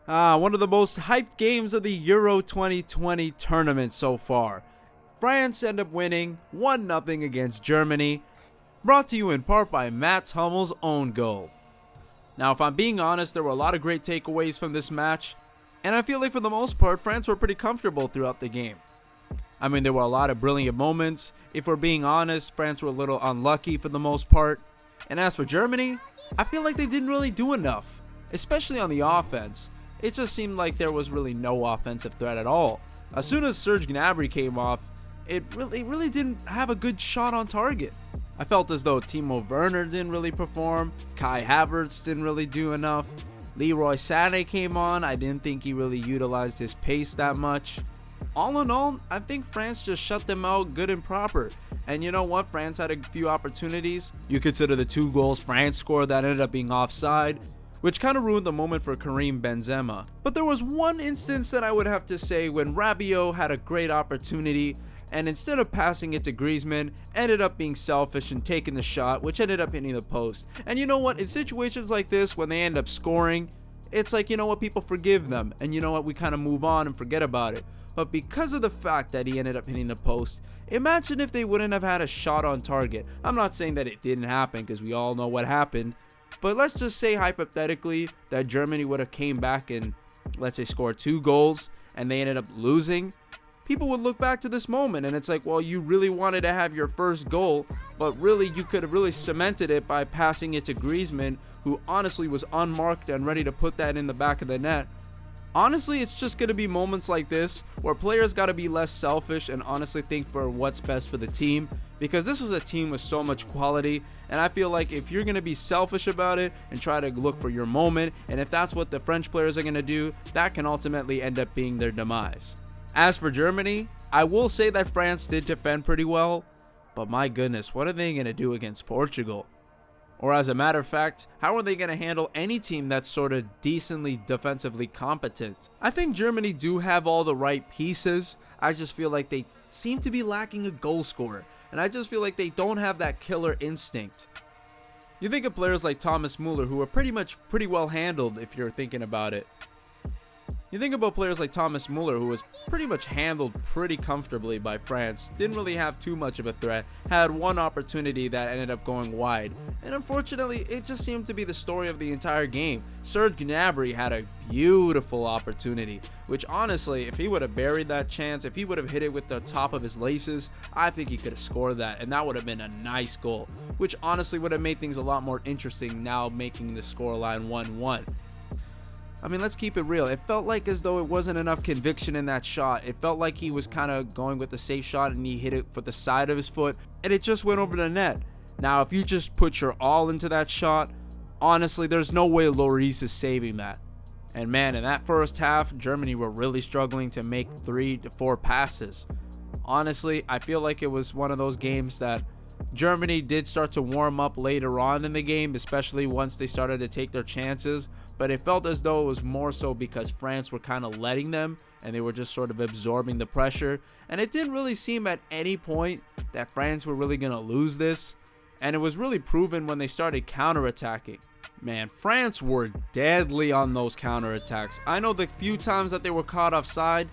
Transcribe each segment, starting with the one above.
One of the most hyped games of the Euro 2020 tournament so far. France end up winning 1-0 against Germany, brought to you in part by Mats Hummels' own goal. Now, if I'm being honest, there were a lot of great takeaways from this match, and I feel like for the most part, France were pretty comfortable throughout the game. I mean, there were a lot of brilliant moments. If we're being honest, France were a little unlucky for the most part. And as for Germany, I feel like they didn't really do enough, especially on the offense. It just seemed like there was really no offensive threat at all. As soon as Serge Gnabry came off, it really didn't have a good shot on target. I felt as though Timo Werner didn't really perform, Kai Havertz didn't really do enough, Leroy Sané came on, I didn't think he really utilized his pace that much. All in all, I think France just shut them out good and proper. And you know what? France had a few opportunities. You consider the 2 goals France scored that ended up being offside, which kind of ruined the moment for Karim Benzema. But there was one instance that I would have to say when Rabiot had a great opportunity, and instead of passing it to Griezmann, ended up being selfish and taking the shot, which ended up hitting the post. And you know what? In situations like this, when they end up scoring, it's like, you know what? People forgive them. And you know what? We kind of move on and forget about it. But because of the fact that he ended up hitting the post, imagine if they wouldn't have had a shot on target. I'm not saying that it didn't happen because we all know what happened. But let's just say hypothetically that Germany would have came back and, let's say, scored 2 goals and they ended up losing. People would look back to this moment and it's like, well, you really wanted to have your first goal, but really you could have really cemented it by passing it to Griezmann, who honestly was unmarked and ready to put that in the back of the net. Honestly, it's just going to be moments like this where players got to be less selfish and honestly think for what's best for the team, because this is a team with so much quality, and I feel like if you're going to be selfish about it and try to look for your moment, and if that's what the French players are going to do, that can ultimately end up being their demise. As for Germany, I will say that France did defend pretty well, but my goodness, what are they going to do against Portugal? Or as a matter of fact, how are they going to handle any team that's sort of decently defensively competent? I think Germany do have all the right pieces. I just feel like they seem to be lacking a goal scorer. And I just feel like they don't have that killer instinct. You think of players like Thomas Müller, who are pretty well handled if you're thinking about it. You think about players like Thomas Müller, who was pretty much handled pretty comfortably by France, didn't really have too much of a threat, had one opportunity that ended up going wide, and unfortunately it just seemed to be the story of the entire game. Serge Gnabry had a beautiful opportunity, which honestly, if he would have buried that chance, if he would have hit it with the top of his laces, I think he could have scored that, and that would have been a nice goal, which honestly would have made things a lot more interesting now, making the scoreline 1-1. I mean, let's keep it real. It felt like as though it wasn't enough conviction in that shot. It felt like he was kind of going with the safe shot and he hit it with the side of his foot and it just went over the net. Now, if you just put your all into that shot, honestly, there's no way Lloris is saving that. And man, in that first half, Germany were really struggling to make 3 to 4 passes. Honestly, I feel like it was one of those games that Germany did start to warm up later on in the game, especially once they started to take their chances, but it felt as though it was more so because France were kind of letting them and they were just sort of absorbing the pressure, and it didn't really seem at any point that France were really going to lose this, and it was really proven when they started counterattacking. Man, France were deadly on those counterattacks. I know the few times that they were caught offside,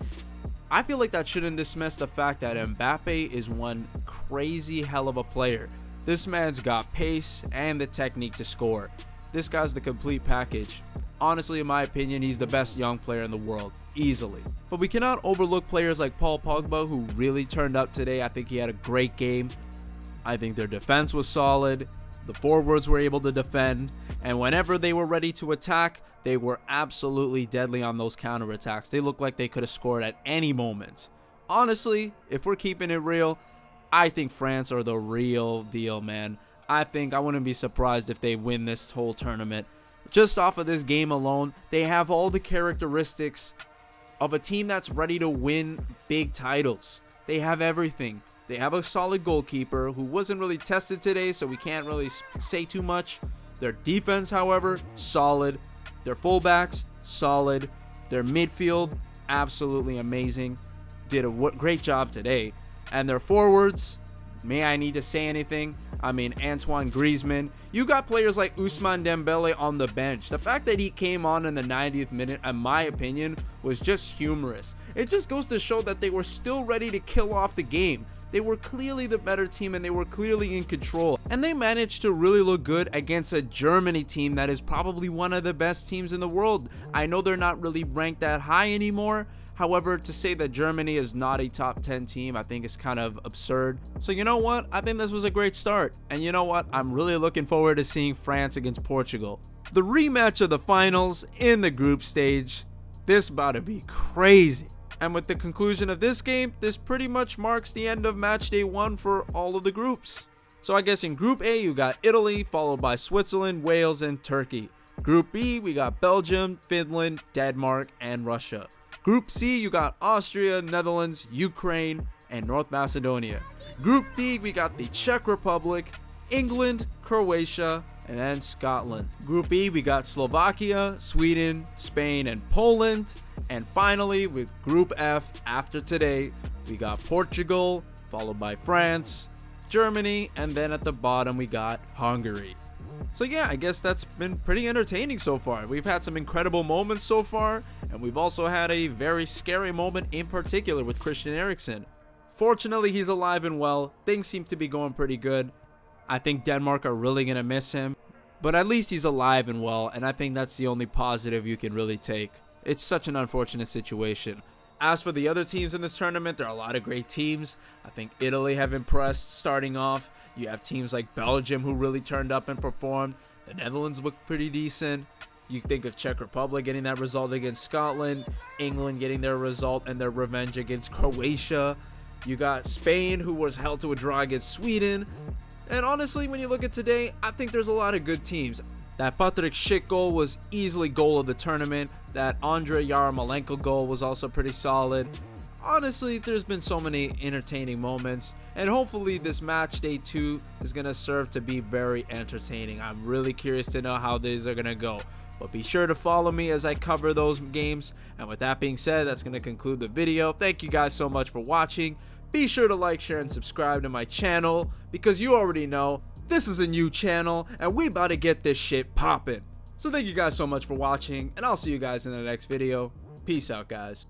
I feel like that shouldn't dismiss the fact that Mbappe is one crazy hell of a player. This man's got pace and the technique to score. This guy's the complete package. Honestly, in my opinion, he's the best young player in the world, easily. But we cannot overlook players like Paul Pogba, who really turned up today. I think he had a great game. I think their defense was solid. The forwards were able to defend, and whenever they were ready to attack, they were absolutely deadly on those counterattacks. They looked like they could have scored at any moment. Honestly, if we're keeping it real, I think France are the real deal, man. I wouldn't be surprised if they win this whole tournament. Just off of this game alone, they have all the characteristics of a team that's ready to win big titles. They have everything. They have a solid goalkeeper who wasn't really tested today, so we can't really say too much. Their defense, however, solid. Their fullbacks, solid. Their midfield, absolutely amazing. Did a great job today. And their forwards, May I need to say anything? I mean, Antoine Griezmann. You got players like Ousmane Dembele on the bench. The fact that he came on in the 90th minute, in my opinion, was just humorous. It just goes to show that they were still ready to kill off the game. They were clearly the better team and they were clearly in control. And they managed to really look good against a Germany team that is probably one of the best teams in the world. I know they're not really ranked that high anymore. However, to say that Germany is not a top 10 team, I think is kind of absurd. So you know what? I think this was a great start. And you know what? I'm really looking forward to seeing France against Portugal. The rematch of the finals in the group stage. This about to be crazy. And with the conclusion of this game, this pretty much marks the end of match day 1 for all of the groups. So I guess in Group A, you got Italy, followed by Switzerland, Wales, and Turkey. Group B, we got Belgium, Finland, Denmark, and Russia. Group C, you got Austria, Netherlands, Ukraine, and North Macedonia. Group D, we got the Czech Republic, England, Croatia, and then Scotland. Group E, we got Slovakia, Sweden, Spain, and Poland. And finally, with Group F, after today, we got Portugal, followed by France, Germany, and then at the bottom, we got Hungary. So yeah, I guess that's been pretty entertaining so far. We've had some incredible moments so far, and we've also had a very scary moment in particular with Christian Eriksen. Fortunately, he's alive and well. Things seem to be going pretty good. I think Denmark are really going to miss him, but at least he's alive and well, and I think that's the only positive you can really take. It's such an unfortunate situation. As for the other teams in this tournament, there are a lot of great teams. I think Italy have impressed starting off. You have teams like Belgium who really turned up and performed. The Netherlands look pretty decent. You think of Czech Republic getting that result against Scotland. England getting their result and their revenge against Croatia. You got Spain, who was held to a draw against Sweden. And honestly, when you look at today, I think there's a lot of good teams. That Patrick Schick goal was easily goal of the tournament. That Andrei Yarmolenko goal was also pretty solid. Honestly, there's been so many entertaining moments, and hopefully this match day 2 is going to serve to be very entertaining. I'm really curious to know how these are going to go, but be sure to follow me as I cover those games. And with that being said, that's going to conclude the video. Thank you guys so much for watching. Be sure to like, share, and subscribe to my channel, because you already know this is a new channel and we about to get this shit poppin'. So thank you guys so much for watching, and I'll see you guys in the next video. Peace out, guys.